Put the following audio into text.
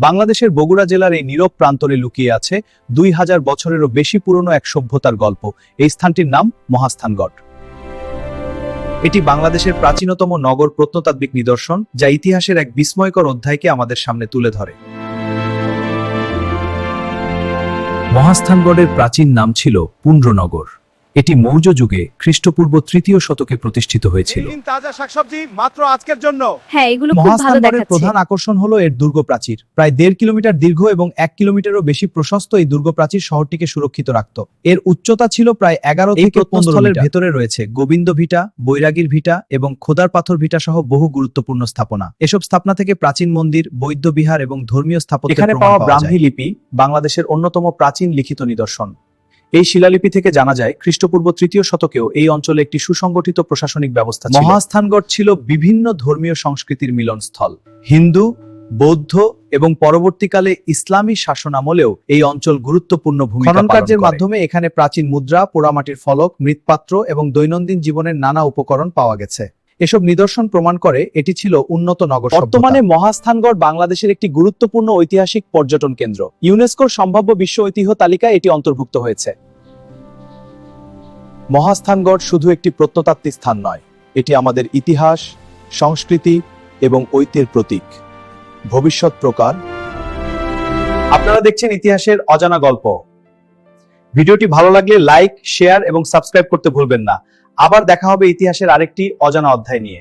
বাংলাদেশের বগুড়া জেলার এই নীরব প্রান্তরে লুকিয়ে আছে 2000 বছরেরও বেশি পুরনো এক সভ্যতার গল্প। এই স্থানটির নাম মহাস্থানগড়। এটি বাংলাদেশের প্রাচীনতম নগর প্রত্নতাত্ত্বিক নিদর্শন, যা ইতিহাসের এক বিস্ময়কর অধ্যায়কে আমাদের সামনে তুলে ধরে। মহাস্থানগড়ের প্রাচীন নাম ছিল পুন্ড্রনগর। এটি মৌর্য যুগে খ্রিস্টপূর্ব 3য় শতকে প্রতিষ্ঠিত হয়েছিল। তাজা শাকসবজি মাত্র আজকের জন্য। হ্যাঁ, এগুলো খুব ভালো মহাস্থানগড়ের দেখাচ্ছে। প্রধান আকর্ষণ হলো এর দুর্গ প্রাচীর। প্রায় 1.5 কিলোমিটার দীর্ঘ এবং 1 কিলোমিটারও বেশি প্রশস্ত এই দুর্গ প্রাচীর শহরটিকে সুরক্ষিত রাখত। এর উচ্চতা ছিল প্রায় 11 থেকে 15 মিটার। ভেতরে রয়েছে গোবিন্দ ভিটা, বৈরাগীর ভিটা এবং খোদার পাথর ভিটা সহ বহু গুরুত্বপূর্ণ স্থাপনা। এসব স্থাপনা থেকে প্রাচীন মন্দির, বৌদ্ধ বিহার এবং ধর্মীয় স্থাপত্য এখানে পাওয়া ব্রাহ্মী লিপি বাংলাদেশের অন্যতম প্রাচীন লিখিত নিদর্শন। এই শিলালিপি থেকে জানা যায় খ্রিস্টপূর্ব 3য় শতকেও এই অঞ্চলে একটি সুসংগঠিত প্রশাসনিক ব্যবস্থা ছিল। মহাস্থানগড় ছিল বিভিন্ন ধর্মীয় সংস্কৃতির মিলনস্থল। হিন্দু, বৌদ্ধ এবং পরবর্তীকালে ইসলামী শাসনামলেও এই অঞ্চল গুরুত্বপূর্ণ ভূমিকা পালন করে। খনন কার্যের মাধ্যমে এখানে প্রাচীন মুদ্রা, পোড়ামাটির ফলক, মৃৎপাত্র এবং দৈনন্দিন জীবনের নানা উপকরণ পাওয়া গেছে। এসব নিদর্শন প্রমাণ করে এটি ছিল উন্নত নগর। বর্তমানে মহাস্থানগড় বাংলাদেশের একটি গুরুত্বপূর্ণ ঐতিহাসিক পর্যটন কেন্দ্র। ইউনেস্কোর সম্ভাব্য বিশ্ব ঐতিহ্য তালিকায় এটি অন্তর্ভুক্ত হয়েছে। মহাস্থানগড় শুধু একটি প্রত্নতাত্ত্বিক স্থান নয়, এটি আমাদের ইতিহাস, সংস্কৃতি এবং ঐতিহ্যের প্রতীক। ভবিষ্যৎ প্রকার। আপনারা দেখছেন ইতিহাসের অজানা গল্প। ভিডিওটি ভালো লাগলে লাইক, শেয়ার এবং সাবস্ক্রাইব করতে ভুলবেন না। আবার দেখা হবে ইতিহাসের আরেকটি অজানা অধ্যায় নিয়ে।